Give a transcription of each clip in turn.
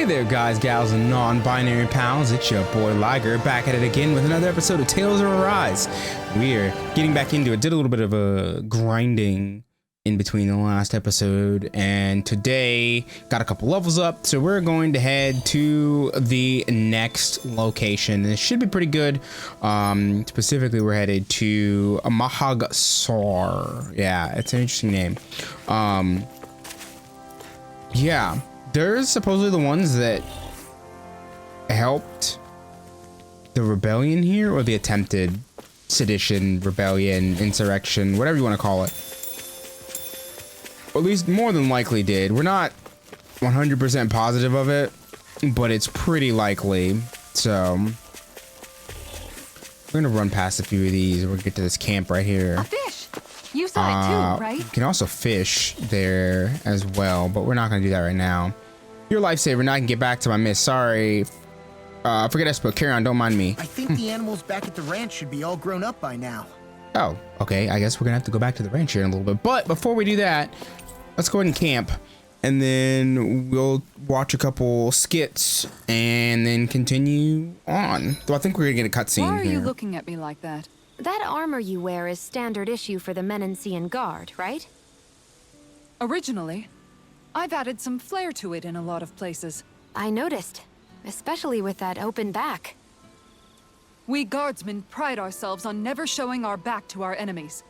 Hey there, guys, gals, and non-binary pals. It's your boy Liger back at it again with another episode of Tales of Arise. We're getting back into it. Did a little bit of a grinding in between the last episode, and today got a couple levels up, so we're going to head to the next location. This should be pretty good. Specifically, we're headed to Mahagsar. Yeah, it's an interesting name. Yeah, there's supposedly the ones that helped the rebellion here, or the attempted sedition, rebellion, insurrection, whatever you want to call it. Or at least more than likely did. We're not 100% positive of it, but it's pretty likely. So we're gonna run past a few of these. We're gonna get to this camp right here. A fish. You saw it too, right? You can also fish there as well, but we're not gonna do that right now. You're a lifesaver. Now I can get back to my miss. Sorry. Forget I spoke. Carry on. Don't mind me. I think the animals back at the ranch should be all grown up by now. Oh, okay. I guess we're gonna have to go back to the ranch here in a little bit. But before we do that, let's go ahead and camp, and then we'll watch a couple skits and then continue on. So I think we're gonna get a cutscene. Why are here. you looking at me like that? That armor you wear is standard issue for the Menancian Guard, right? Originally, I've added some flair to it in a lot of places. I noticed, especially with that open back. We guardsmen pride ourselves on never showing our back to our enemies.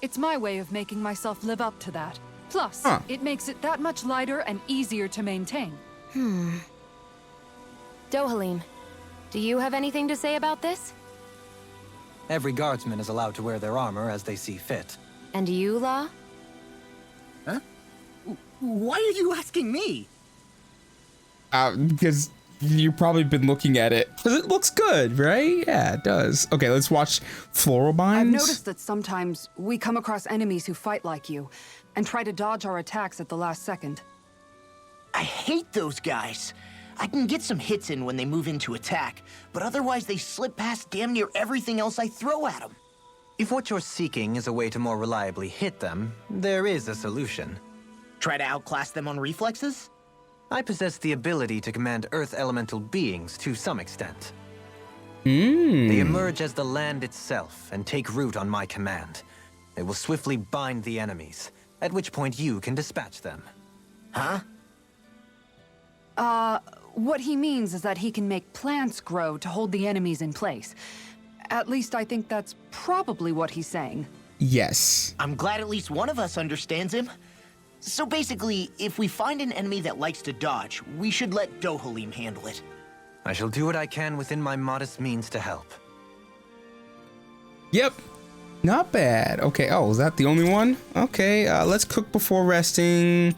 It's my way of making myself live up to that. Plus, it makes it that much lighter and easier to maintain. Dohalim, do you have anything to say about this? Every guardsman is allowed to wear their armor as they see fit. And you, Law? Huh? Why are you asking me? Because you've probably been looking at it. Because it looks good, right? Yeah, it does. Okay, let's watch Floral Binds. I've noticed that sometimes we come across enemies who fight like you and try to dodge our attacks at the last second. I hate those guys. I can get some hits in when they move into attack, but otherwise they slip past damn near everything else I throw at them. If what you're seeking is a way to more reliably hit them, there is a solution. Try to outclass them on reflexes? I possess the ability to command Earth elemental beings to some extent. They They emerge as the land itself and take root on my command. They will swiftly bind the enemies, at which point you can dispatch them. Huh? What he means is that he can make plants grow to hold the enemies in place. At least I think that's probably what he's saying. Yes. I'm glad at least one of us understands him. So basically, if we find an enemy that likes to dodge, we should let Dohalim handle it. I shall do what I can within my modest means to help. Yep. Not bad. Okay. Oh, is that the only one? Okay. Let's cook before resting.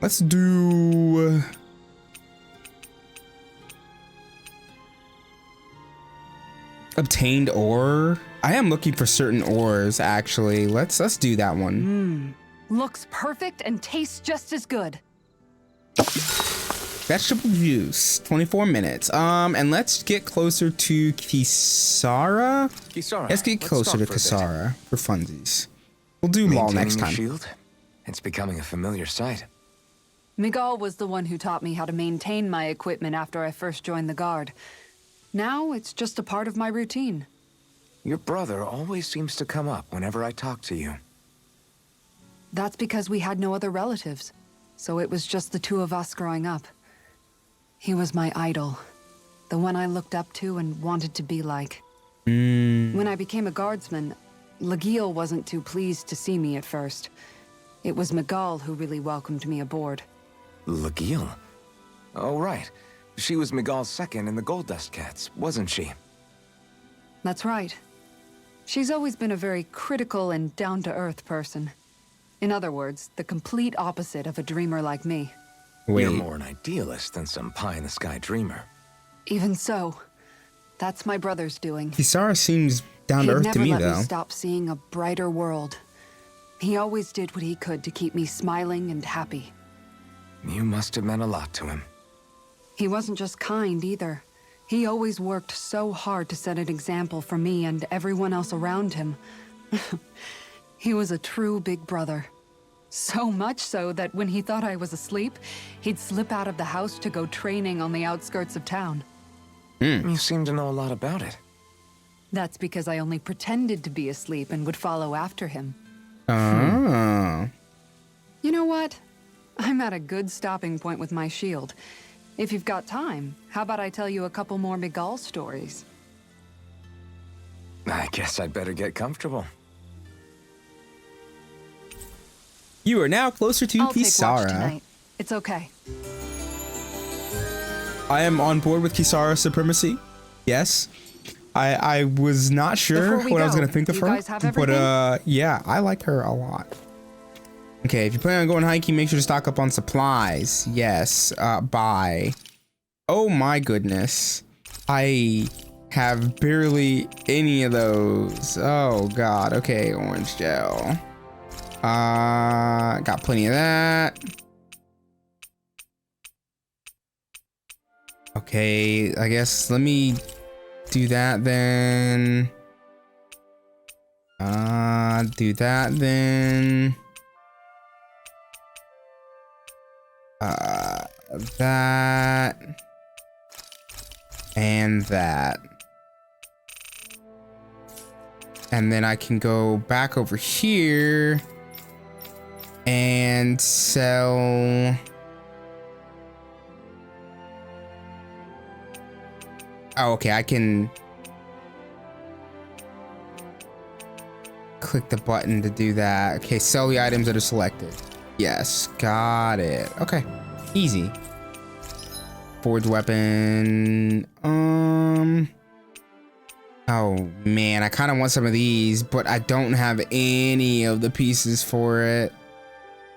Let's do... obtained ore. I am looking for certain ores, actually. Let's do that one. Looks perfect and tastes just as good. Vegetable juice, 24 minutes. And let's get closer to Kisara. Let's get closer to Kisara for funsies. We'll do Law next time. Shield? It's becoming a familiar sight. Miguel was the one who taught me how to maintain my equipment after I first joined the Guard. Now it's just a part of my routine. Your brother always seems to come up whenever I talk to you. That's because we had no other relatives, so it was just the two of us growing up. He was my idol, the one I looked up to and wanted to be like. When I became a guardsman, Liger wasn't too pleased to see me at first. It was Miguel who really welcomed me aboard. Liger? Oh, right. She was Miguel's second in the Gold Dust Cats, wasn't she? That's right. She's always been a very critical and down-to-earth person. In other words, the complete opposite of a dreamer like me. Wait. You're more an idealist than some pie-in-the-sky dreamer. Even so, that's my brother's doing. Kisara seems down to earth to me, He'd never let though. me stop seeing a brighter world. He always did what he could to keep me smiling and happy. You must have meant a lot to him. He wasn't just kind, either. He always worked so hard to set an example for me and everyone else around him. He was a true big brother. So much so that when he thought I was asleep, he'd slip out of the house to go training on the outskirts of town. You seem to know a lot about it. That's because I only pretended to be asleep and would follow after him. Oh. You know what? I'm at a good stopping point with my shield. If you've got time, how about I tell you a couple more Miguel stories? I guess I'd better get comfortable. You are now closer to I'll take watch Kisara. tonight. It's okay. I am on board with Kisara's supremacy. Yes. I was not sure Before we what I was go, going to think of you her. guys have But everything? yeah, I like her a lot. Okay, if you plan on going hiking, make sure to stock up on supplies. Yes, bye. Oh my goodness. I have barely any of those. Oh god. Okay, orange gel. Got plenty of that. Okay, I guess let me do that then. Do that then. That. And that. And then I can go back over here and sell. Oh, okay, I can click the button to do that. Okay, sell the items that are selected. Yes, got it. Okay, easy. Forged weapon. Oh man, I kind of want some of these, but I don't have any of the pieces for it. I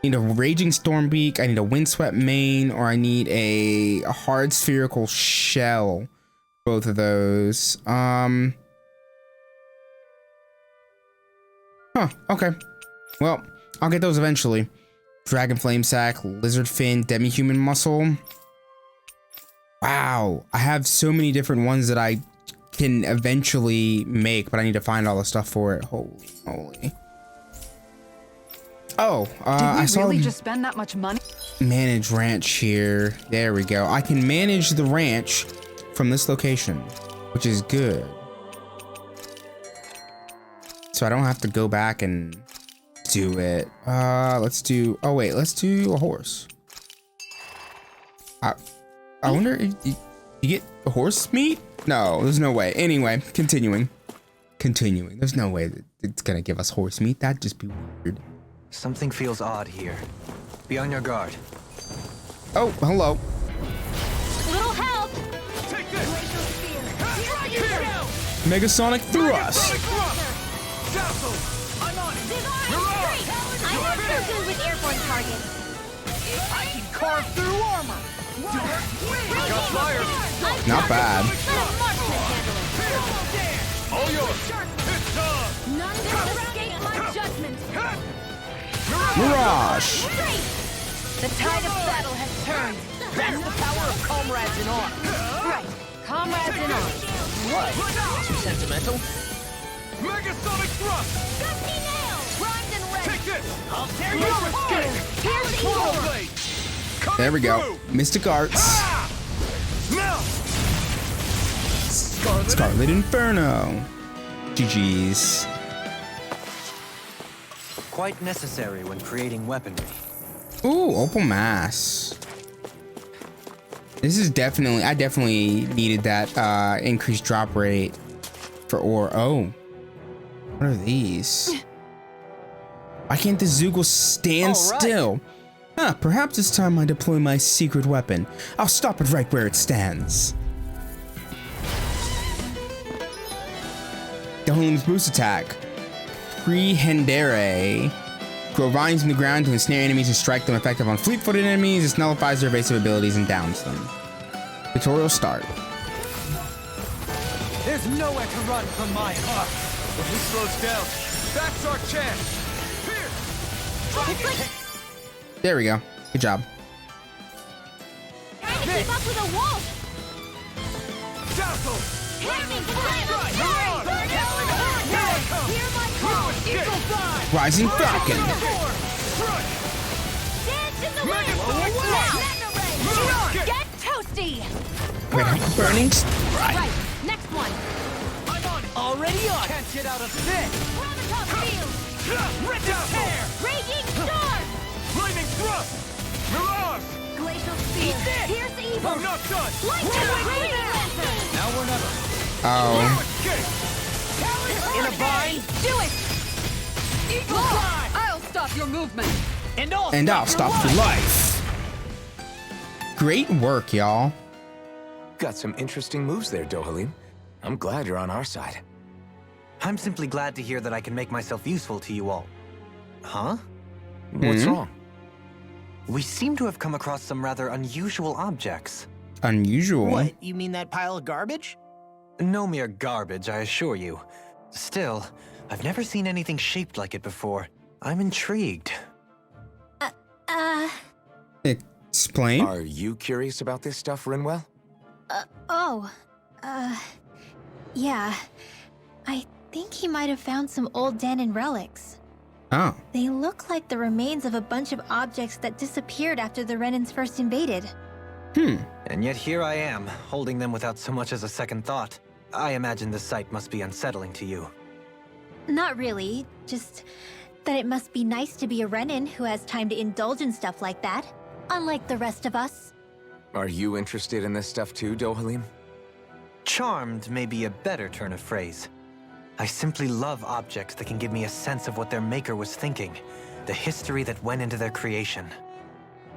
need a raging storm beak. I need a windswept mane, or I need a hard spherical shell. Both of those. Huh, okay. Well, I'll get those eventually. Dragon flame sack, lizard fin, demi-human muscle. Wow, I have so many different ones that I can eventually make, but I need to find all the stuff for it. Holy moly. Oh, I Did we saw really just spend that much money? manage ranch here. There we go. I can manage the ranch from this location, which is good. So I don't have to go back and do it. Let's do, oh wait, let's do a horse. I wonder if you get horse meat? No, there's no way. Anyway, continuing. There's no way that it's gonna give us horse meat. That'd just be weird. Something feels odd here. Be on your guard. Oh, hello. Little help! Take this! Here! Megasonic thrust. Dazzle! I'm on it! I have no good with airborne targets. I can carve through armor. Got fire! Not bad. Let a marksman handle it. All yours! It's time! None can escape my judgment. Mirage. Great! The tide of battle has turned. That's the power of comrades in arms. Right. Comrades in arms. What? Too sentimental? Megasonic thrust! Dusty nail! Primed and ready. Take this! I'll tear you Laser apart. skin! Here's the Portal door. blade! Coming There we go. through. Mystic Arts. Ah! Now! Scarlet Inferno. GG's. Quite necessary when creating weaponry. Ooh, Opal Mass. This is definitely, I definitely needed that increased drop rate for ore. Oh, what are these? Why can't the Zoogle stand still? Huh, perhaps it's time I deploy my secret weapon. I'll stop it right where it stands. Dahnans boost attack. Prehendere. Grow vines in the ground to ensnare enemies and strike them effective on fleet-footed enemies. This nullifies their evasive abilities and downs them. Tutorial start. There's nowhere to run from my heart. If he slows down, that's our chance. Here! It's like There we go. Good job. trying to keep up with a wolf. Dazzle! Lightning Mirage! Hear my call. Eagle fly! Rising Falcon. Strike! Burning. Right, next one. I'm on it. Already on. Can't get out of this. Gravitas field. Rip it tear. Raging storm. Flaming thrust. Mirage. Glacial speed. Pierce evil. I'm not done. Lightning Raging lantern. Now or never. Oh. Escape. In a bind. Do it. Eagle fly. I'll stop your movement. And I'll And I'll stop your life. Great work, y'all. Got some interesting moves there, Dohalim. I'm glad you're on our side. I'm simply glad to hear that I can make myself useful to you all. Huh? What's wrong? We seem to have come across some rather unusual objects. Unusual. What, you mean that pile of garbage? No mere garbage, I assure you. Still, I've never seen anything shaped like it before. I'm intrigued. Explain. Are you curious about this stuff, Rinwell? Yeah. I think he might have found some old Dahnan relics. Oh. They look like the remains of a bunch of objects that disappeared after the Renans first invaded. And yet here I am, holding them without so much as a second thought. I imagine the sight must be unsettling to you. Not really, just that it must be nice to be a Renan who has time to indulge in stuff like that, unlike the rest of us. Are you interested in this stuff too, Dohalim? Charmed may be a better turn of phrase. I simply love objects that can give me a sense of what their maker was thinking, the history that went into their creation.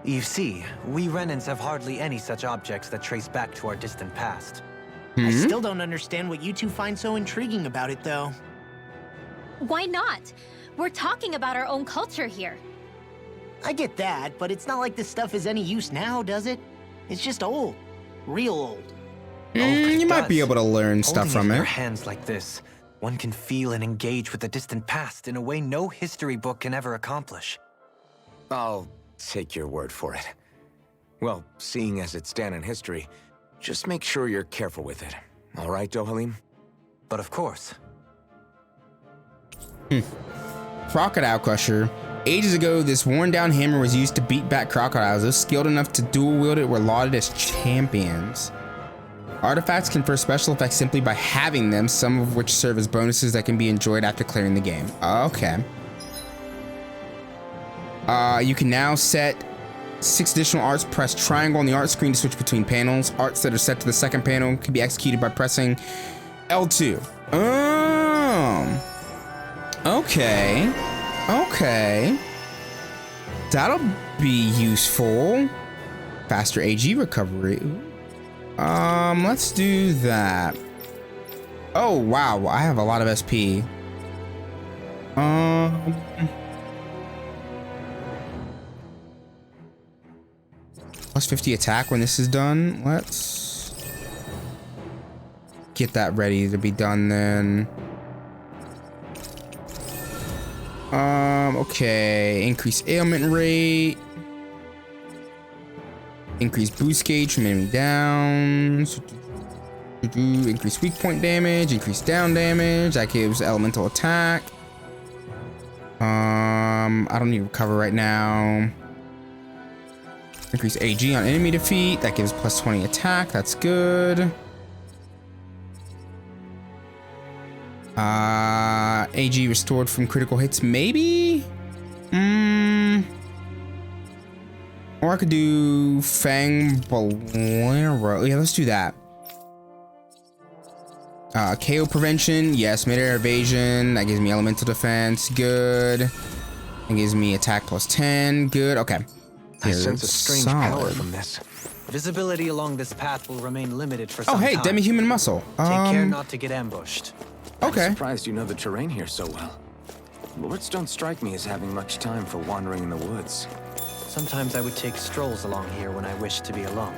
You see, we Renans have hardly any such objects that trace back to our distant past. I still don't understand what you two find so intriguing about it, though. Why not? We're talking about our own culture here. I get that, but it's not like this stuff is any use now, does it? It's just old. Real old. But You it might be does. able to learn stuff Holding from in it. your hands like this, one can feel and engage with the distant past in a way no history book can ever accomplish. I'll take your word for it. Well, seeing as it's Dahnan history, just make sure you're careful with it. All right, Dohalim? But of course. Crocodile Crusher. Ages ago, this worn-down hammer was used to beat back crocodiles. Those skilled enough to dual-wield it were lauded as champions. Artifacts confer special effects simply by having them, some of which serve as bonuses that can be enjoyed after clearing the game. Okay. You can now set 6 additional arts. Press triangle on the art screen to switch between panels. Arts that are set to the second panel can be executed by pressing L2. Okay. Okay. That'll be useful. Faster AG recovery. Let's do that. Oh, wow. I have a lot of SP. Plus 50 attack when this is done. Let's get that ready to be done then. Okay. Increase ailment rate. Increase boost gauge from enemy down. Increase weak point damage. Increase down damage. That gives elemental attack. I don't need to recover right now. Increase AG on enemy defeat. That gives plus 20 attack. That's good. AG restored from critical hits, maybe? Or I could do Fang Bolero. Yeah, let's do that. KO prevention. Yes, mid-air evasion. That gives me elemental defense. Good. That gives me attack plus 10. Good. Okay. I sense a strange power from this. Visibility along this path will remain limited for Oh, some hey, time. demi-human muscle. Take care not to get ambushed. Okay. I'm surprised you know the terrain here so well. Lords don't strike me as having much time for wandering in the woods. Sometimes I would take strolls along here when I wished to be alone.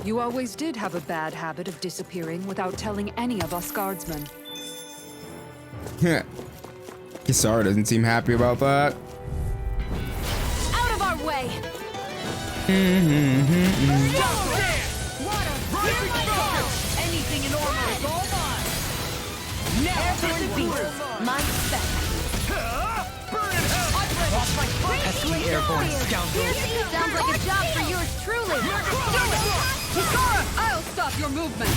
You always did have a bad habit of disappearing without telling any of us guardsmen. Kisara doesn't seem happy about that. Out of our way. Anything in order is all mine. Airborne beast. My spec. Burn in hell! Lost my Pesky airborne scoundrel. Sounds like a job for yours truly. I'll stop your movement.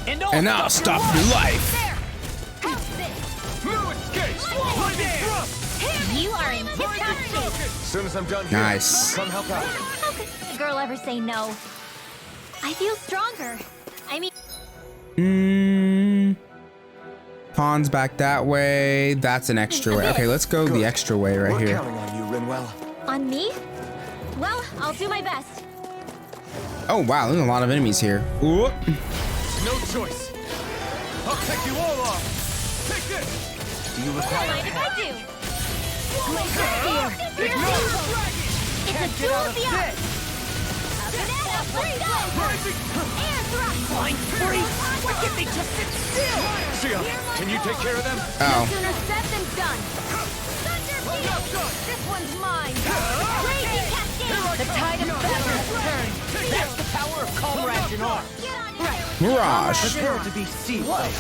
And I'll stop your life. No escape! Lightning thrust! You are in tip-top shape. As soon as I'm done here, Nice. come help out. How could a girl ever say no? I feel stronger. I mean, Pawn's back that way. That's an extra way. Okay, let's go the extra way right We're here. counting on you, Rinwell. on me? Well, I'll do my best. Oh wow, there's a lot of enemies here. Ooh. No choice. I'll take you all off. Take this. Do you Don't require mind if I do. Ignore. It's a duel of the arts. Up and at 'em. Let's go. Air thrust. Flying free! Why can't they just sit still? Sia, can you take care of them? Oh. Sooner said than done. Not done. This one's mine. Crazy cascade. The tide of battle has turned. That's the power of comrades in arms. Get on here. Mirage. Prepare to be seized by too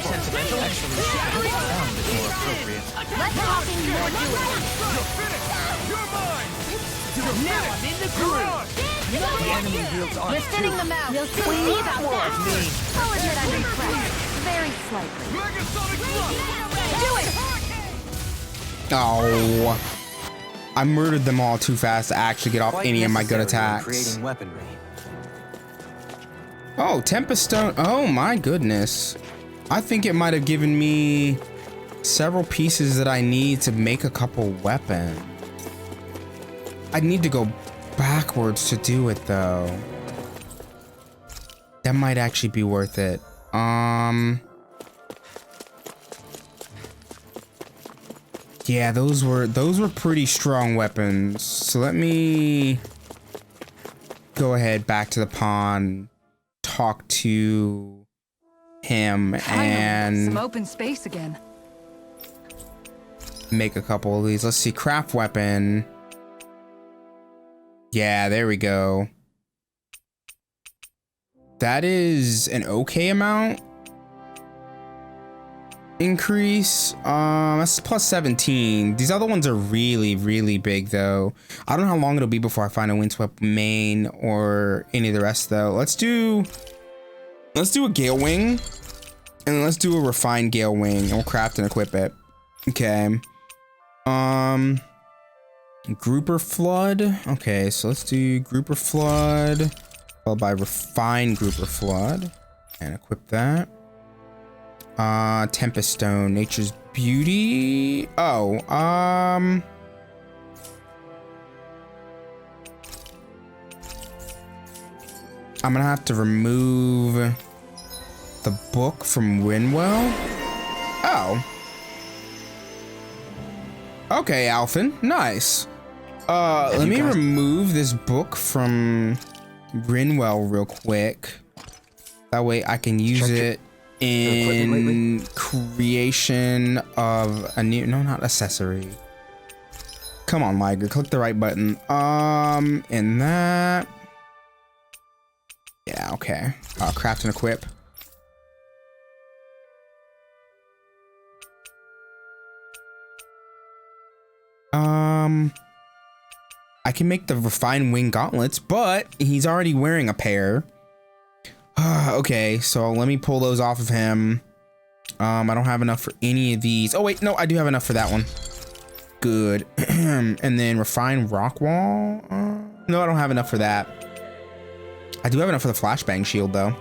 sentimental. Actually, sound is more appropriate. Let's hop in more duels. You're finished. You're mine. Now I'm in the groove. The enemy wields arms We're thinning too. them out. We'll soon see about that. I'll admit I'm impressed. Very slightly. Megasonic thrust. Do it! Oh. I murdered them all too fast to actually get off Quite any of my good necessary when attacks. Creating weaponry. Oh, Tempest Stone. Oh my goodness. I think it might have given me several pieces that I need to make a couple weapons. I need to go backwards to do it though. That might actually be worth it. Yeah, those were pretty strong weapons. So let me go ahead back to the pond, talk to him, Some and open space again. make a couple of these. Let's see, craft weapon. Yeah, there we go. That is an okay amount increase. That's plus 17. These other ones are really, really big though. I don't know how long it'll be before I find a windswept main or any of the rest though. Let's do a gale wing, and then let's do a refined gale wing, and we'll craft and equip it. Okay. Grouper flood. Okay, so let's do grouper flood followed by refined grouper flood and equip that. Tempest stone, nature's beauty. Oh, I'm gonna have to remove the book from Winwell. Oh. Okay, Alphen. Nice. Let me remove this book from Rinwell real quick. That way I can use it in creation of a new, no, not accessory. Come on, Liger, click the right button. And that. Yeah, okay. Craft and equip. I can make the refined wing gauntlets, but he's already wearing a pair. Okay, so let me pull those off of him. I don't have enough for any of these. Oh wait, no, I do have enough for that one. Good. And then refined rock wall. No, I don't have enough for that. I do have enough for the flashbang shield though.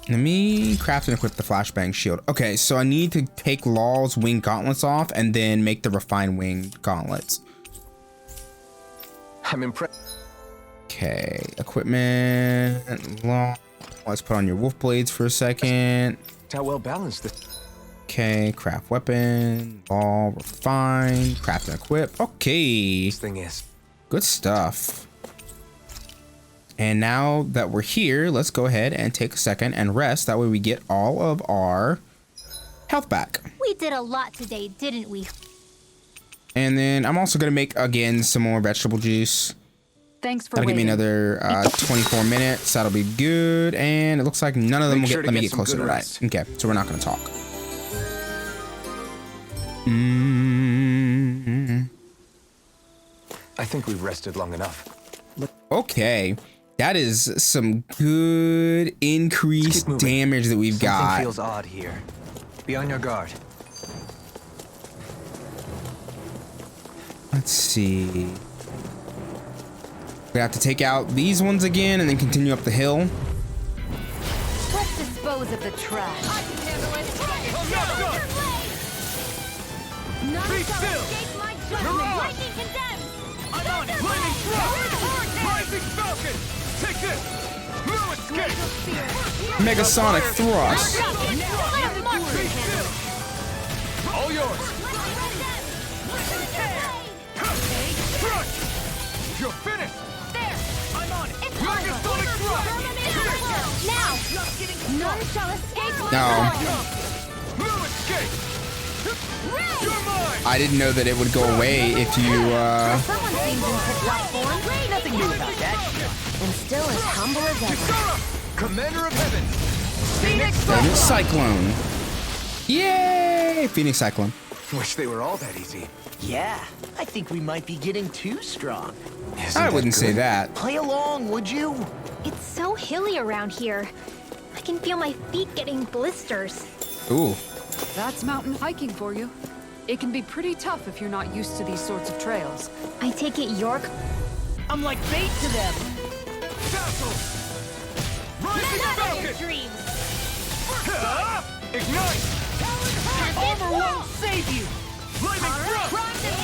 Let me craft and equip the flashbang shield. Okay, so I need to take Law's wing gauntlets off and then make the refined wing gauntlets. I'm impressed. Okay, equipment, Law. Let's put on your wolf blades for a second. How well balanced this. Okay, craft weapon, Law, refine, craft and equip. Okay, Thing is. good stuff. And now that we're here, let's go ahead and take a second and rest. That way we get all of our health back. We did a lot today, didn't we? And then I'm also gonna make again some more vegetable juice. Thanks for That'll give me waiting. another 24 minutes. That'll be good. And it looks like none of them will Make sure get. to Let me get get some closer good to that. rest. Okay, so we're not gonna talk. I think we've rested long enough. Okay. That is some good increased damage that we've Something got. feels odd here. Be on your guard. Let's see. We have to take out these ones again and then continue up the hill. Let's dispose of the trash. I'm not done! Be still! You're on! I'm on it! Lightning thrust! Rising Falcon! Take this! No escape! Megasonic thrust. Be still! All yours! Crush! You're finished! I'm on it! Megasonic thrust! Now! None shall escape my No. No escape! You're mine! I didn't know that it would go away if you, Someone seems in tip-top form. Nothing new about that. And still as humble as ever. Kisara! Commander of Heaven! Phoenix Phoenix Cyclone. Yay! Phoenix Cyclone. Wish they were all that easy. Yeah, I think we might be getting too strong. Isn't I that wouldn't say good? that. Play along, would you? It's so hilly around here. I can feel my feet getting blisters. Ooh. That's mountain hiking for you. It can be pretty tough if you're not used to these sorts of trails. I take it York. I'm like bait to them. Castle! Rising Falcon! Ignite! Armor won't save you. Lightning thrust! Rising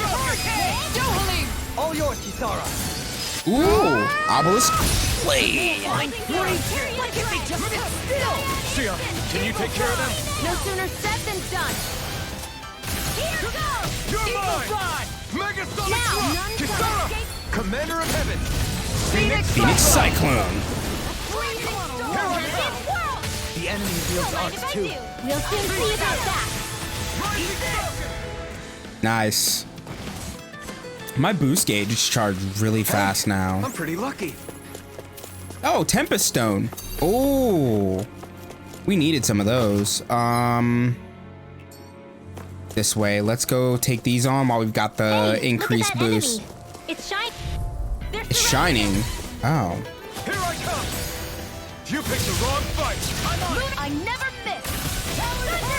Falcon! All yours, Kisara. Ooh. Obelisk. Blade. Shia, can you take care of them? No sooner said than done. You're mine! Megasonic Now, thrust! none shall Kisara! escape. Commander of Heaven! Phoenix Cyclone. The enemy feels arcs too. We'll soon see about that. Nice. My boost gauge is charged really fast now. I'm pretty lucky. Oh, Tempest Stone. Oh. We needed some of those. This way. Let's go take these on while we've got the Hey, increased look at that boost. enemy. It's shiny. It's shining. Oh. Here I come! You picked the wrong fight! I'm on it! I never miss.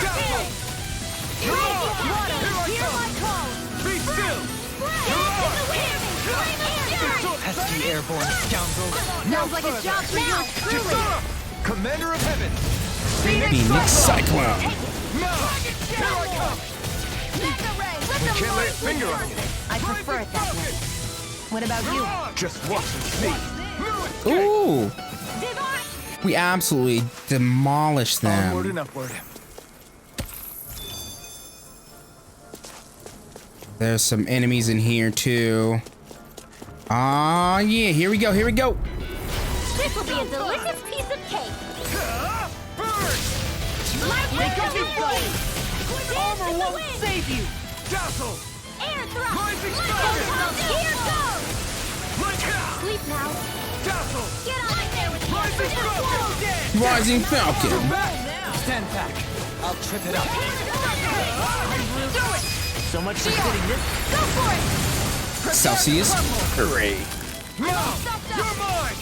Dazzle! You're on! Here I come! Be still! You're on! Pesky airborne scoundrel. Sounds like a job for you truly. Kisara! Commander of Heaven! Phoenix Cyclone. Now! Here I come! We can't lay a finger on you. I prefer it that way. What about you? Just watch and see! Ooh. We absolutely demolished Onward them. and upward. There's some enemies in here too. Ah, yeah. Here we go. Here we go. This will be a delicious piece of cake. Armor won't save you. Dazzle! Air thrust. Rising Here Falcon! goes. Like Sleep now. Dazzle! Get on there with Rising Falcon! Rising Falcon. Stand back. I'll trip it up. So much for sitting this. Go for it. Celsius. Hooray. Now! You're mine!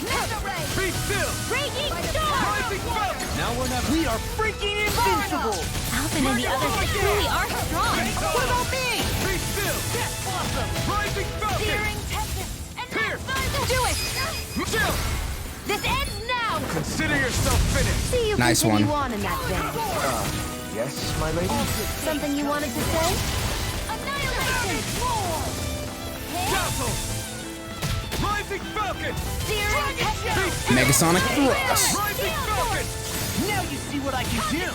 Be still! Raging storm. Rising Falcon! Now we're never. We are freaking invincible. Alvin and the others truly are strong. What about me? Be still! Awesome! Rising Falcon! Pierce! Do it. Chill! This ends now. Consider yourself finished! See you Nice continue one. on in that vein. Yes, my lady? Something you wanted to say? Annihilation. Dazzle! Rising Falcon! Megasonic thrust. Rising Falcon! Now you see what I can do.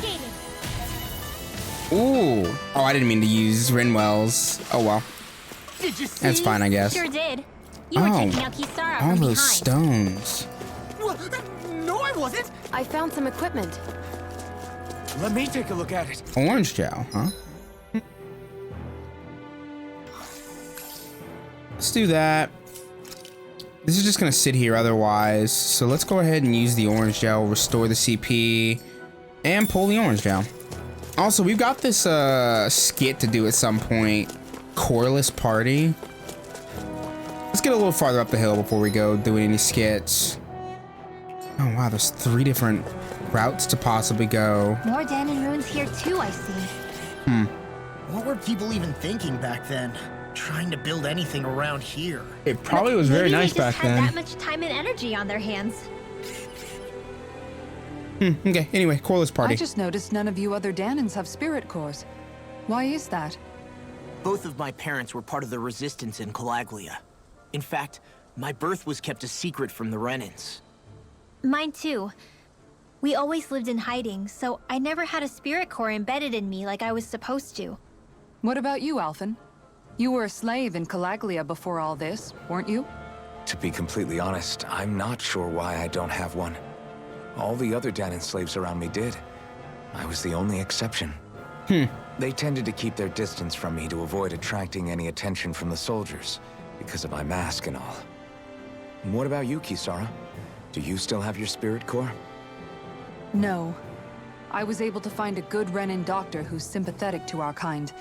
Ooh. Oh, I didn't mean to use Rinwell's. Oh well. Did you see? That's fine, I guess. Sure did. You were Oh, taking out Kisara all from those behind. stones. No, I wasn't. I found some equipment. Let me take a look at it. Orange gel, huh? Let's do that. This is just gonna sit here otherwise. So let's go ahead and use the orange gel, restore the CP, and pull the orange gel. Also, we've got this skit to do at some point. Coreless Party. Let's get a little farther up the hill before we go doing any skits. Oh wow, there's 3 different routes to possibly go. More Dahnan ruins here too, I see. What were people even thinking back then? Trying to build anything around here. It probably was very Maybe nice they just back had then. that much time and energy on their hands. Okay, anyway, Coreless Party. I just noticed none of you other Dahnans have spirit cores. Why is that? Both of my parents were part of the resistance in Calaglia. In fact, my birth was kept a secret from the Renans. Mine too. We always lived in hiding, so I never had a spirit core embedded in me like I was supposed to. What about you, Alphen? You were a slave in Calaglia before all this, weren't you? To be completely honest, I'm not sure why I don't have one. All the other Dahnan slaves around me did. I was the only exception. They tended to keep their distance from me to avoid attracting any attention from the soldiers, because of my mask and all. What about you, Kisara? Do you still have your spirit core? No. I was able to find a good Renan doctor who's sympathetic to our kind,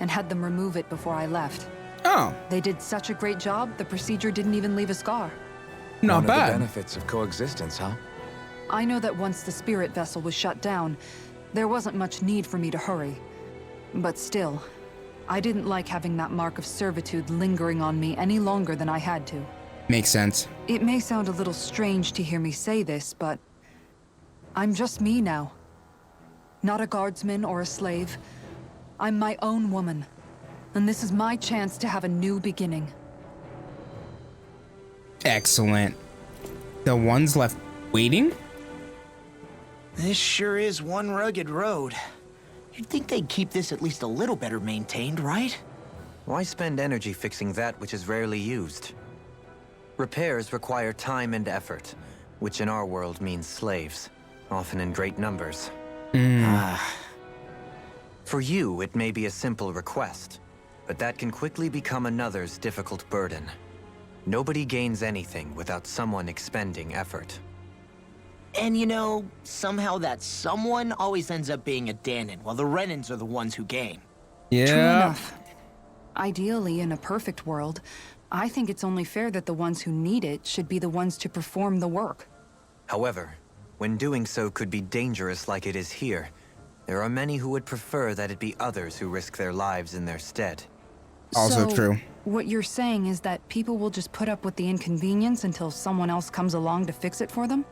and had them remove it before I left. Oh, They did such a great job, the procedure didn't even leave a scar. not One of the bad. benefits of coexistence, huh? I know that once the spirit vessel was shut down, there wasn't much need for me to hurry. But still, I didn't like having that mark of servitude lingering on me any longer than I had to. Makes sense. It may sound a little strange to hear me say this, but I'm just me now. Not a guardsman or a slave. I'm my own woman. And this is my chance to have a new beginning. Excellent. The ones left waiting? This sure is one rugged road. You'd think they'd keep this at least a little better maintained, right? Why spend energy fixing that which is rarely used? Repairs require time and effort, which in our world means slaves, often in great numbers. For you, it may be a simple request, but that can quickly become another's difficult burden. Nobody gains anything without someone expending effort. And you know, somehow that someone always ends up being a Dahnan, while the Renans are the ones who gain. Yeah. True enough. Ideally, in a perfect world, I think it's only fair that the ones who need it should be the ones to perform the work. However, when doing so could be dangerous like it is here, there are many who would prefer that it be others who risk their lives in their stead. Also So, true. What you're saying is that people will just put up with the inconvenience until someone else comes along to fix it for them?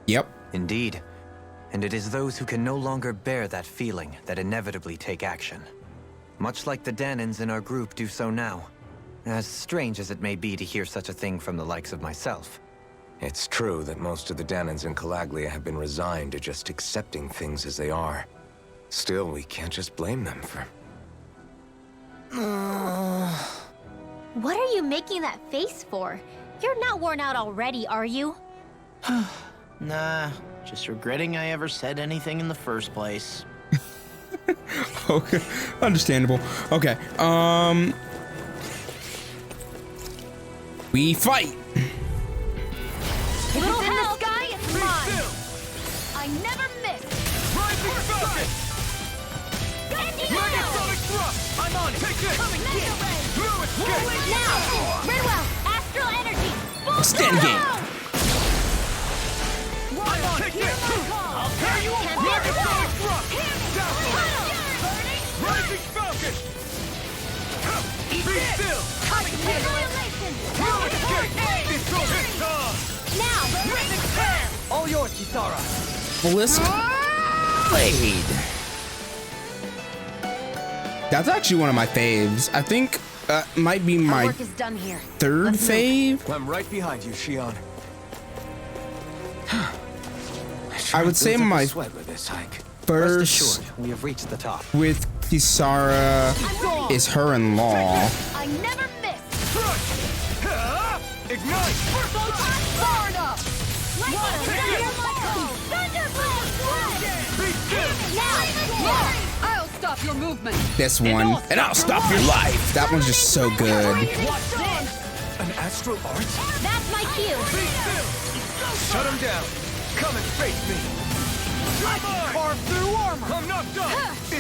Yep. Indeed. And it is those who can no longer bear that feeling that inevitably take action. Much like the Dahnans in our group do so now. As strange as it may be to hear such a thing from the likes of myself. It's true that most of the Dahnans in Calaglia have been resigned to just accepting things as they are. Still, we can't just blame them for... What are you making that face for? You're not worn out already, are you? Nah, just regretting I ever said anything in the first place. Okay. Understandable. Okay. We fight. If it's in the sky, it's mine. I never miss. Rising Falcon! Mega Sonic Thrust! I'm on it! Take this! Coming in! Through escape! Now! Ridwell, astral energy! Full Stand throttle! game. I'm on it! Take this! I'll tear you Can't apart! Mega beat the Sonic wall. Thrust! Down! Rising Falcon! Be still! Annihilation! Through escape! It's time! Now! Rising Flare! All yours, Kisara! Blisk Blade. That's actually one of my faves. I think might be Our my work is done here. third Let's move. fave. I'm right behind you, Shion. I would say my sweat with this hike. Rest first assured, we have reached the top. with Kisara is her in law. I never miss! Ignite! Forward up! Be still! I'll stop your movement! This one, and I'll stop your life. That one's just so good. An astral art? That's my cue! Be still! Shut him down! Come and face me! Carve through armor! I'm not done!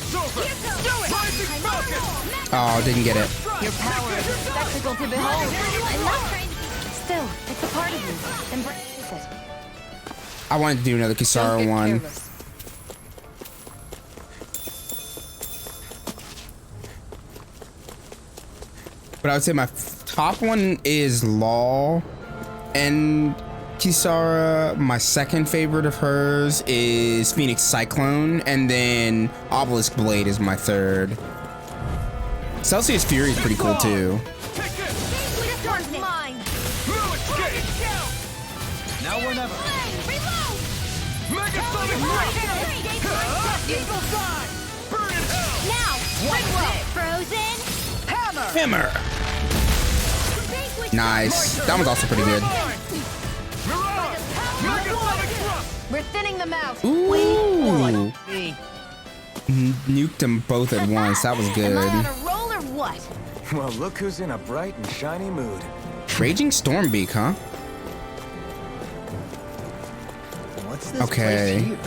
It's over. Rising Falcon. Oh, didn't get it. Your power is a spectacle to behold. I'm not trying to be... Still, it's a part of you. Embrace it. I wanted to do another Kisara one. But I would say my top one is Law and Kisara. My second favorite of hers is Phoenix Cyclone, and then Obelisk Blade is my third. Celsius Fury is pretty cool too. Take this. This one's mine. No escape. Now or never. Megasonic Thrust. Eagle side. Burn in hell. Now, Rigwell. Frozen. Hammer. Nice. That one's also pretty good. Mirage. Megasonic Thrust. We're thinning them out. Ooh. Me. Nuked them both at once. That was Am I good. on a roll or what? Well, look who's in a bright and shiny mood. Raging Stormbeak, huh? What's this Okay. place here?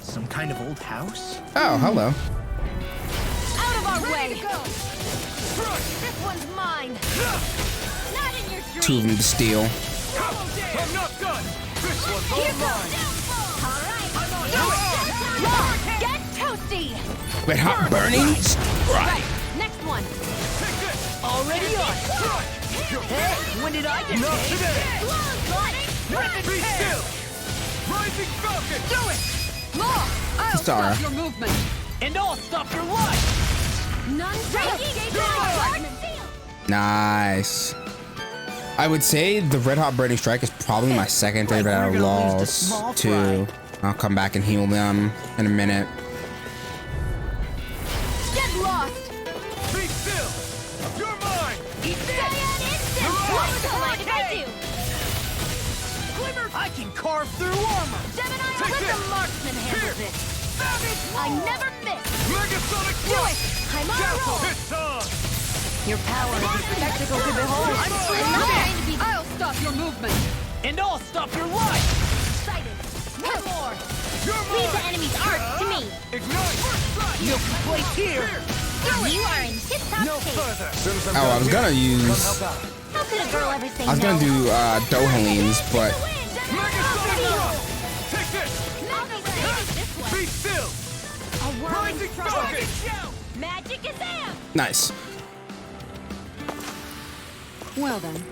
Some kind of old house? Oh, hello. Out of our way. This one's mine. Not in your dreams. Two of them to steal. I'm not done. This one's all mine. Get toasty. Red hot burning. Right. Next one. Take this. Already on. Hey, when did I get Not paid? today. Be still. Rising Falcon. Do it. Kisara. Your movement. And I'll stop your life! None. Nice. I would say the Red Hot Burning Strike is probably my second favorite out of we're gonna lose to Laws Small too. I'll come back and heal them in a minute. Get lost. Be still. You're mine. I can carve through armor! Gemini, Take let this. the marksman handle this. I never miss. Megasonic Do it. Thrust. I'm on a Castle. roll. It's on. Your power is a spectacle to behold. I'm not trying to be I'll stop your movement. And I'll stop your life! excited. One more. You're Leave the mine. enemy's art to me. Ignite. No place here! You are in tip-top No shape. further! Oh, I was gonna use. How could a girl ever say I was gonna no? do Dohalines, but Megasonic Thrust. Take this. Be still. A whirling Rising trouble. Falcon. Magic is am. nice. Well then.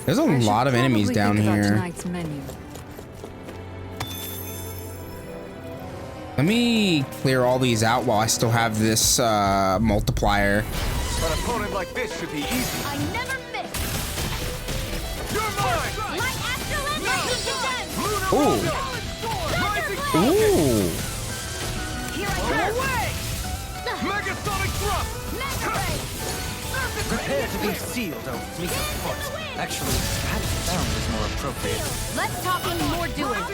There's a I should lot of enemies probably down think about here. tonight's menu. Let me clear all these out while I still have this multiplier. An opponent like this should be easy. I never miss. You're mine. Light Astral Energy condemned. Lunar Ooh. Rocket. Rising Falcon. Ooh. Here I Go come. away! Megasonic Thrust. Prepare to be sealed, oh fleet of foot. Actually, perhaps found is more appropriate. Let's talk more doing.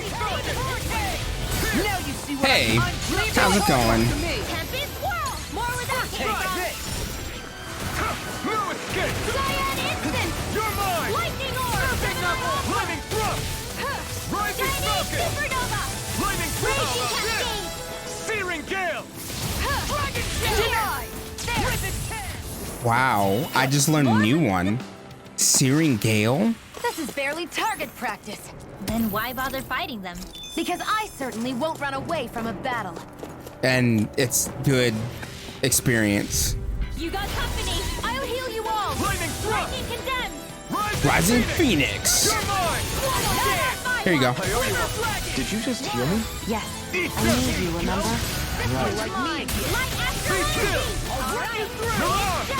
Now you see what Hey, I'm how's it going? Tempest Swirl. More where that came from. No escape. Cyan Instant. You're mine. Lightning Orb. Lightning Thrust. Rising Chinese Falcon. Supernova. Lightning Raging Thrust. Cascade. Searing Gale. Dragon Wow, I just learned a new one. Searing Gale? This is barely target practice. Then why bother fighting them? Because I certainly won't run away from a battle. And it's good experience. You got company. I'll heal you all. Lightning Thrust. Lightning condemned. Rising Phoenix. You're mine. Here you go. Did you just heal me? Yes. I need you, remember? Light Astral Energy. Mirage.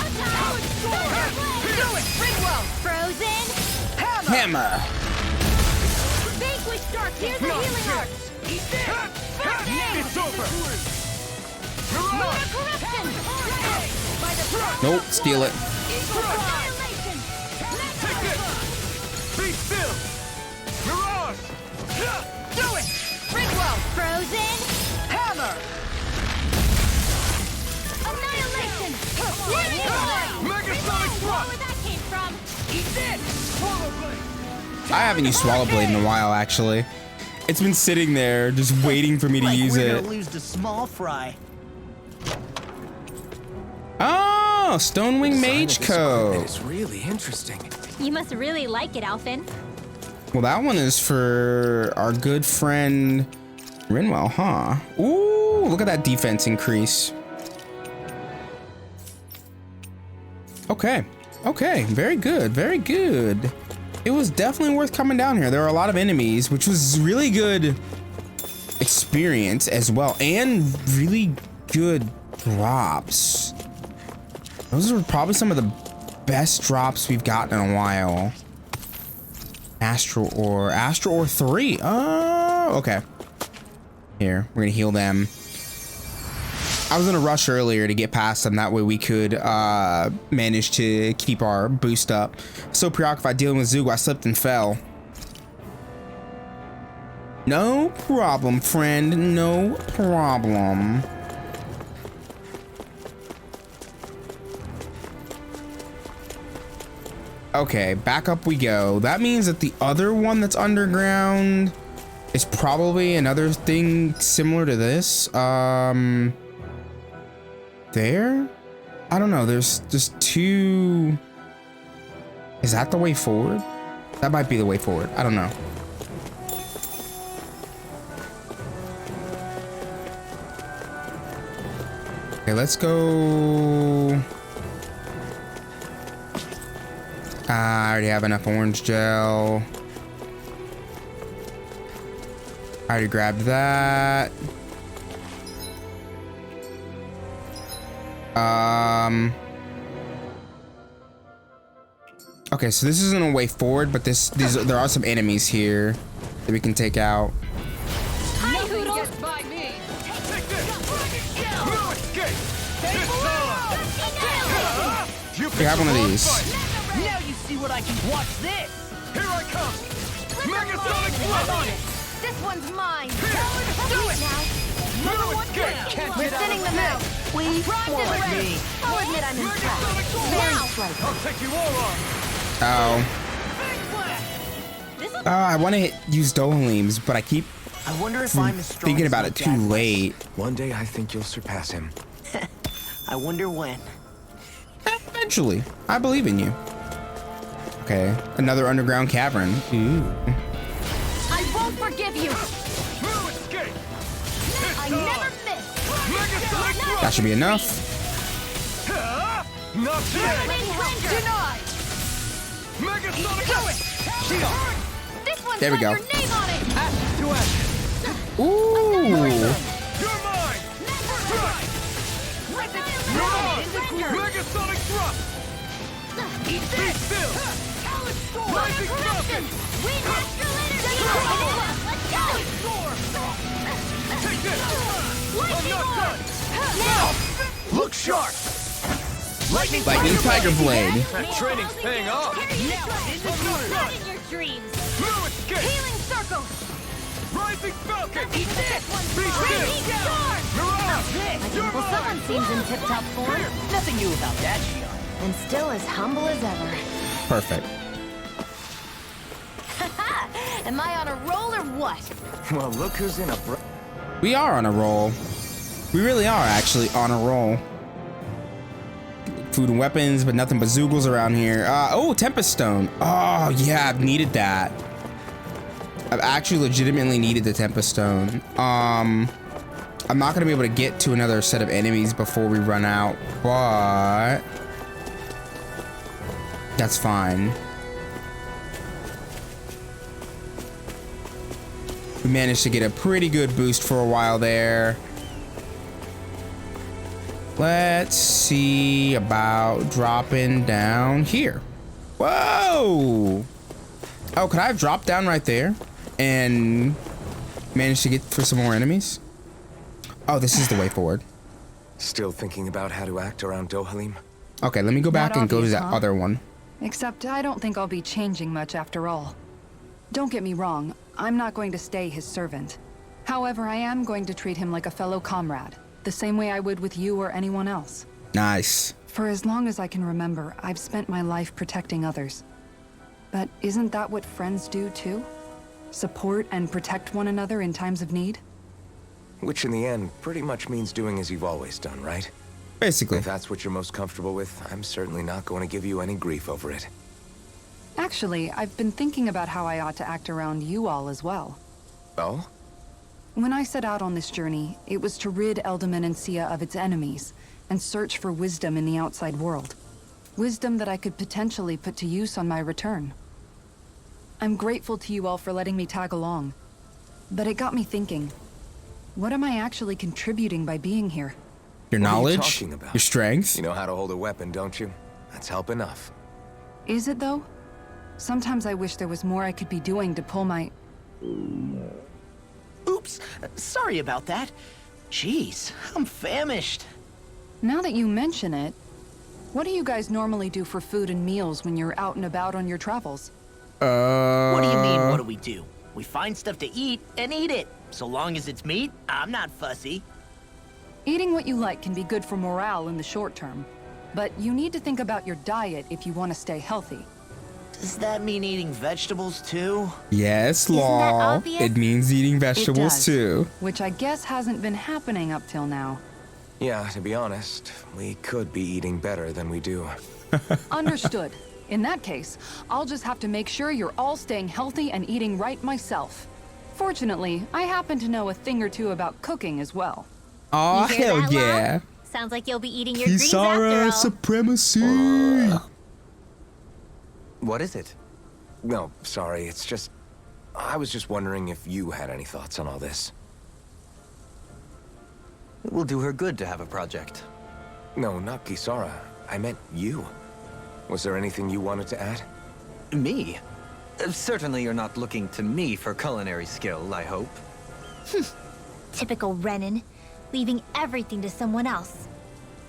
Do it, Rigwell. Frozen. Hammer. Vanquish Dark. Here's the healing arts. It's over. Lunar Mirage. Corruption. Nope, steal it. Annihilation. Take this. Be still. Mirage. Do it, Rigwell. Frozen. Hammer. Annihilation. Megasonic Thrust. Where that came from? Eat this. I haven't used Swallow Blade in a while, actually. It's been sitting there, just waiting for me to Like use we're it. gonna lose to Small Fry. Oh, Stonewing Mage Coat. It's really interesting. You must really like it, Alphen. Well, that one is for our good friend Rinwell, huh? Ooh, look at that defense increase. Okay. Okay, very good, very good. It was definitely worth coming down here. There were a lot of enemies, which was really good experience as well, and really good drops. Those were probably some of the best drops we've gotten in a while. Astral Ore 3. Oh, okay. Here, we're gonna heal them. I was in a rush earlier to get past them. That way we could manage to keep our boost up. So preoccupied dealing with Zug, I slipped and fell. No problem, friend. No problem. Okay, back up we go. That means that the other one that's underground is probably another thing similar to this. There? I don't know. There's just two. Is that the way forward? That might be the way forward. I don't know. Okay, let's go. I already have enough orange gel. I already grabbed that. Okay, so this isn't a way forward, but there are some enemies here that we can take out. Hi, Hoodle. By me. Take this. No escape. You Here, have one of these. Now you see what I can. Watch this. Here I come. Megasonic Blast. This one's mine. Do it Now, No escape. Can't we're get out thinning of them this. out. We primed and ready. I'll admit I'm impressed. Very slightly. I'll take you all on. Oh. I want to use Dohaleem's, but I keep I wonder if I'm as strong thinking as about my it too dad was. late. One day I think you'll surpass him. I wonder when. Eventually. I believe in you. Okay, another underground cavern. Ooh. I won't forgive you. No escape. I never miss. Megasonic Blast. That should be enough. Not today. Denied. Megasonic Do it. Shield. This one's There we got go. your name on it. Ashes to ashes. Ooh. You're mine. Strike. You're mine. Megasonic Thrust. Be still. Rising Falcon. Wind Astral Energy. Let's go. Take this. I'm Lightning not Orb. done. Now. Look sharp. Lightning Tiger Blade. That training's paying off. Carry your troubles. Not in your dreams. No escape. Healing Circle. Rising Falcon. Eat this. Be still. Charge. Mirage. Well, someone seems in tip-top form. Nothing new about that, Shion. And still as humble as ever. Perfect. Am I on a roll or what? Well, look who's in a We are on a roll. We really are actually on a roll. Food and weapons, but nothing but Zoogles around here. Oh, Tempest Stone. Oh, yeah, I've needed that. I've actually legitimately needed the Tempest Stone. I'm not gonna be able to get to another set of enemies before we run out, but that's fine. We managed to get a pretty good boost for a while there. Let's see about dropping down here. Whoa! Oh, could I have dropped down right there and managed to get for some more enemies? Oh, this is the way forward. Still thinking about how to act around Dohaleem? Okay, let me go back Not and go to obvious, that huh? other one. Except I don't think I'll be changing much after all. Don't get me wrong, I'm not going to stay his servant. However, I am going to treat him like a fellow comrade, the same way I would with you or anyone else. Nice. For as long as I can remember, I've spent my life protecting others. But isn't that what friends do too? Support and protect one another in times of need? Which in the end pretty much means doing as you've always done, right? Basically. If that's what you're most comfortable with, I'm certainly not going to give you any grief over it. Actually, I've been thinking about how I ought to act around you all as well. Oh? When I set out on this journey, it was to rid Eldaman and Sia of its enemies, and search for wisdom in the outside world. Wisdom that I could potentially put to use on my return. I'm grateful to you all for letting me tag along. But it got me thinking, what am I actually contributing by being here? Your What are you knowledge? talking about? Your strength? You know how to hold a weapon, don't you? That's help enough. Is it though? Sometimes I wish there was more I could be doing to pull my... Oops, sorry about that. Jeez, I'm famished. Now that you mention it, what do you guys normally do for food and meals when you're out and about on your travels? What do you mean, what do we do? We find stuff to eat and eat it. So long as it's meat, I'm not fussy. Eating what you like can be good for morale in the short term, but you need to think about your diet if you want to stay healthy. Does that mean eating vegetables too? Yes, Isn't that law. obvious? It means eating It vegetables does, too. which I guess hasn't been happening up till now. Yeah, to be honest, we could be eating better than we do. Understood. In that case, I'll just have to make sure you're all staying healthy and eating right myself. Fortunately, I happen to know a thing or two about cooking as well. Oh, You hear hell that, yeah. Lon? Sounds like you'll be eating your greens after Kisara all. supremacy. What is it? No, sorry, it's just... I was just wondering if you had any thoughts on all this. It will do her good to have a project. No, not Kisara. I meant you. Was there anything you wanted to add? Me? Certainly you're not looking to me for culinary skill, I hope. Typical Renin, leaving everything to someone else.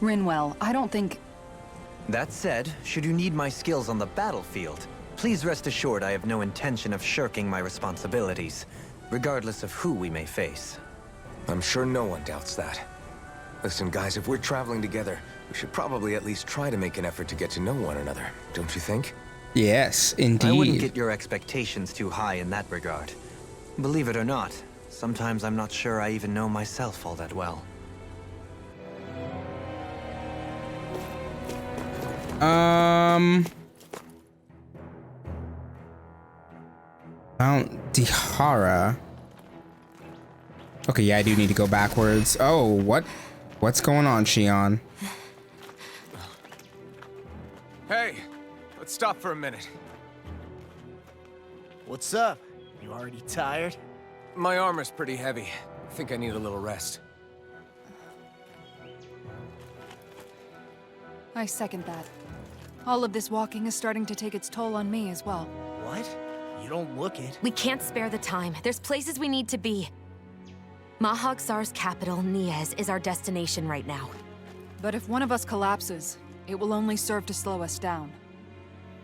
Rinwell, I don't think... That said, should you need my skills on the battlefield, please rest assured I have no intention of shirking my responsibilities, regardless of who we may face. I'm sure no one doubts that. Listen, guys, if we're traveling together, we should probably at least try to make an effort to get to know one another, don't you think? Yes, indeed. I wouldn't get your expectations too high in that regard. Believe it or not, sometimes I'm not sure I even know myself all that well. Mount Dihara. Okay, yeah, I do need to go backwards. Oh, what's going on, Shion? Hey, let's stop for a minute. What's up? You already tired? My armor's pretty heavy. I think I need a little rest. I second that. All of this walking is starting to take its toll on me as well. What? You don't look it. We can't spare the time. There's places we need to be. Mahagsar's capital, Niez, is our destination right now. But if one of us collapses, it will only serve to slow us down.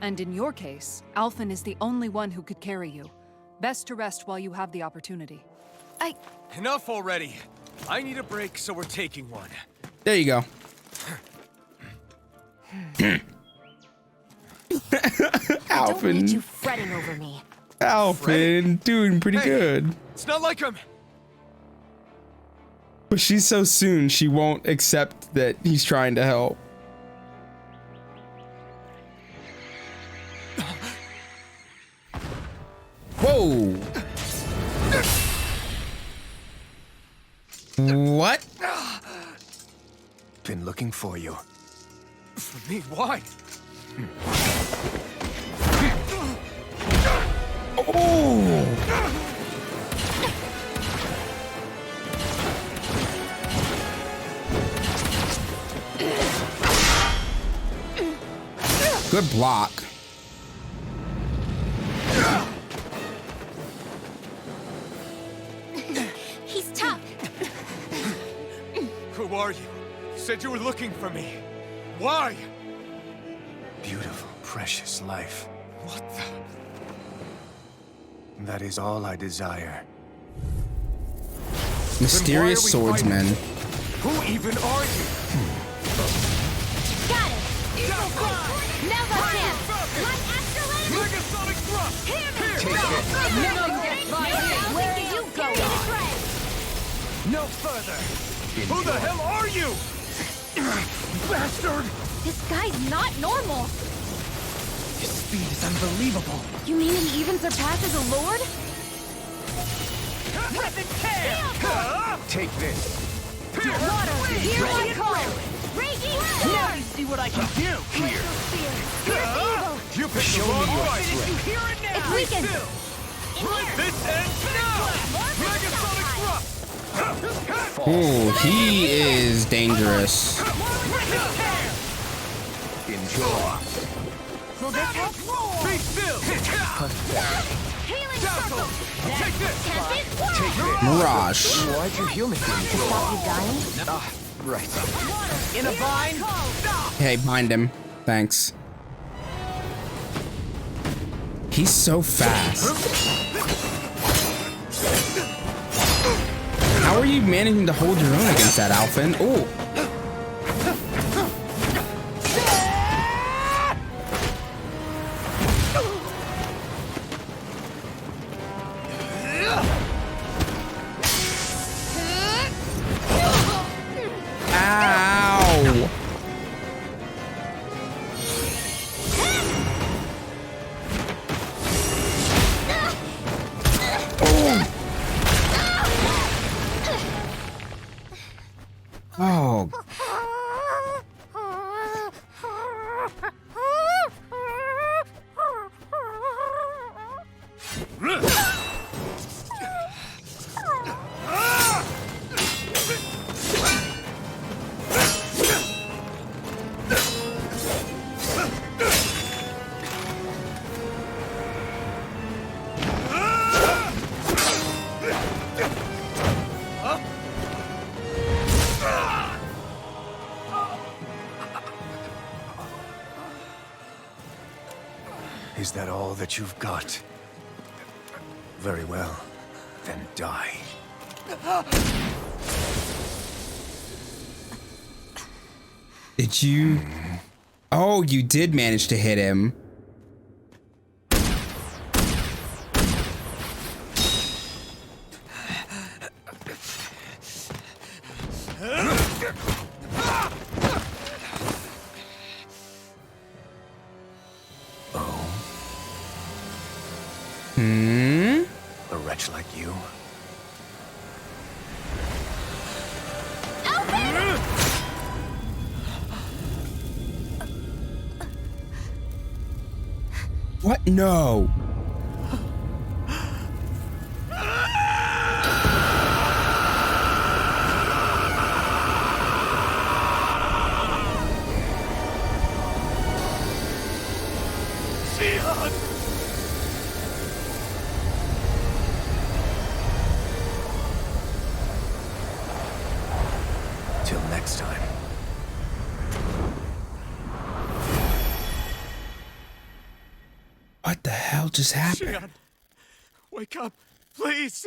And in your case, Alphen is the only one who could carry you. Best to rest while you have the opportunity. Enough already. I need a break, so we're taking one. There you go. I don't need you Alphen. fretting over me. Alphen, doing pretty Hey. good. It's not like I'm... But she's so soon, she won't accept that he's trying to help. Whoa! What? Been looking for you. For me? Why? Oh! Good block. He's tough. Who are you? You said you were looking for me. Why? Beautiful, precious life. What the... That is all I desire. Mysterious Then why are we swordsman. Who even are you? Got it. Now's our chance. Like excellent. Megasonic thrust! Where are you going? No further! Who the hell are you? Bastard! This guy's not normal. His speed is unbelievable. You mean he even surpasses a lord? Take this. Water, here I come. Raging Now you see what I can do. Here. Here's evil. You picked the wrong one. It's weakened. This ends now! Megasonic thrust! Ooh, he is dangerous. Enjoy. Will this help? Be still! Healing circle. Take this! Take this. Mirage. Why'd you heal me? Stop you dying? Right. In a vine. Hey, bind him. Thanks. He's so fast. How are you managing to hold your own against that, Alphen? Ooh. Ow. Oh. Is that all that you've got? Very well. Then die. Did you? Oh, you did manage to hit him. A wretch like you? What? No. Till next time. What the hell just happened? Shion, wake up, please!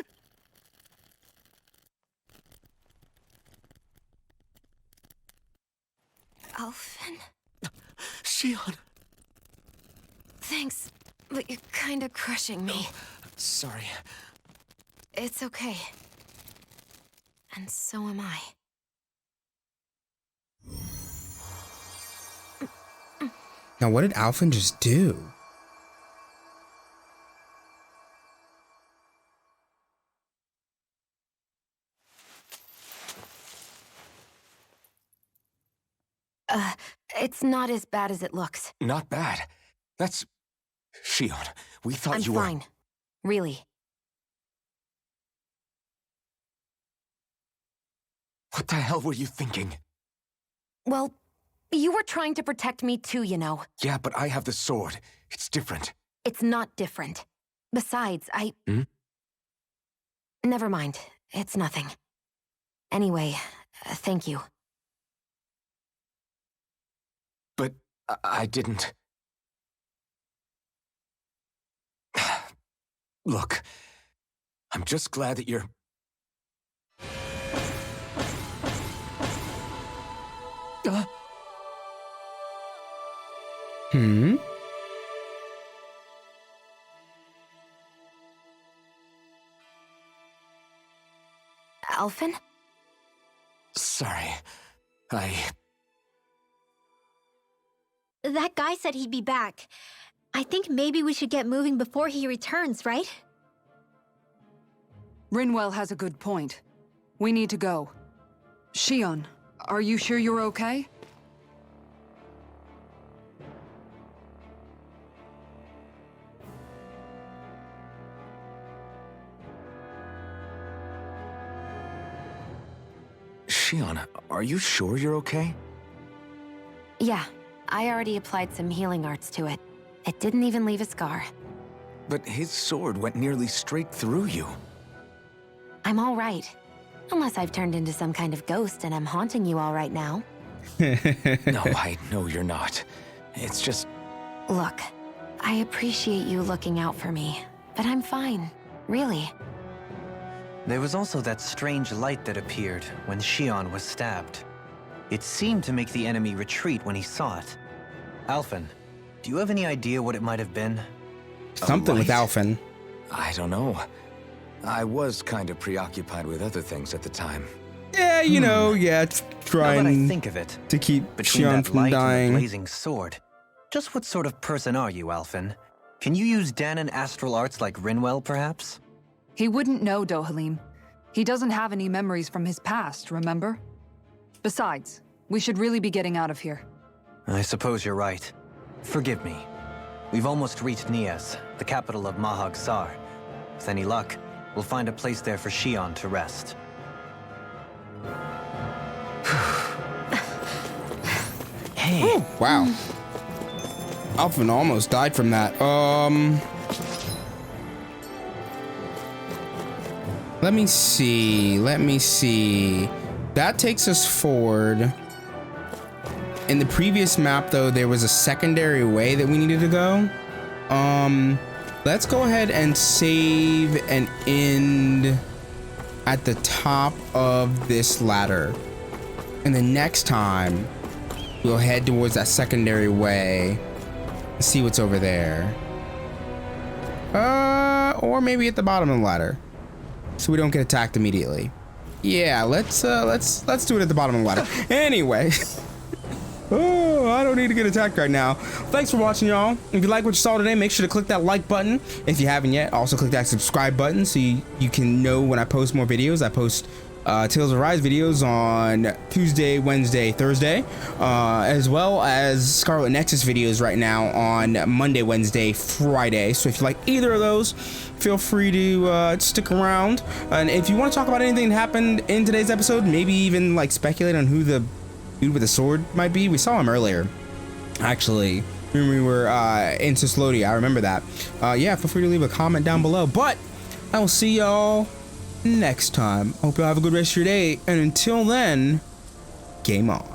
Alphen? Shion! Thanks, but you're kinda crushing me. Sorry. It's okay. And so am I. Now, what did Alphen just do? It's not as bad as it looks. Not bad. That's... Shion, we thought I'm you were... fine. Really. What the hell were you thinking? Well, you were trying to protect me too, you know. Yeah, but I have the sword. It's different. It's not different. Besides, Hmm? Never mind. It's nothing. Anyway, thank you. But I didn't... Look, I'm just glad that you're... Hmm? Alphen? Sorry. That guy said he'd be back. I think maybe we should get moving before he returns, right? Rinwell has a good point. We need to go. Shion, are you sure you're okay? Shion, are you sure you're okay? Yeah, I already applied some healing arts to it. It didn't even leave a scar. But his sword went nearly straight through you. I'm all right. Unless I've turned into some kind of ghost and I'm haunting you all right now. No, I know you're not. It's just... Look, I appreciate you looking out for me, but I'm fine. Really. There was also that strange light that appeared when Shion was stabbed. It seemed to make the enemy retreat when he saw it. Alphen, do you have any idea what it might have been? Something with Alphen. I don't know. I was kind of preoccupied with other things at the time. Yeah, you know, yeah, Now that I trying think of it, to keep between Shion that from light and the dying. blazing sword, just what sort of person are you, Alphen? Can you use Dahnan astral arts like Rinwell, perhaps? He wouldn't know, Dohalim. He doesn't have any memories from his past, remember? Besides, we should really be getting out of here. I suppose you're right. Forgive me. We've almost reached Nias, the capital of Mahag Sar. With any luck, we'll find a place there for Shion to rest. Hey. Oh, wow. Alphen almost died from that. Let me see. That takes us forward. In the previous map, though, there was a secondary way that we needed to go. Let's go ahead and save and end at the top of this ladder. And the next time, we'll head towards that secondary way and see what's over there. Or maybe at the bottom of the ladder, so we don't get attacked immediately. Yeah, let's do it at the bottom of the ladder. Anyway. Oh, I don't need to get attacked right now. Thanks for watching, y'all. If you like what you saw today, make sure to click that like button. If you haven't yet, also click that subscribe button so you can know when I post more videos. I post Tales of Arise videos on Tuesday, Wednesday, Thursday, as well as Scarlet Nexus videos right now on Monday, Wednesday, Friday. So if you like either of those, feel free to stick around. And if you want to talk about anything that happened in today's episode, maybe even like speculate on who the dude with the sword might be. We saw him earlier, actually, when we were in Sislodia. I remember that. Yeah, feel free to leave a comment down below. But I will see y'all next time. Hope y'all have a good rest of your day. And until then, game on.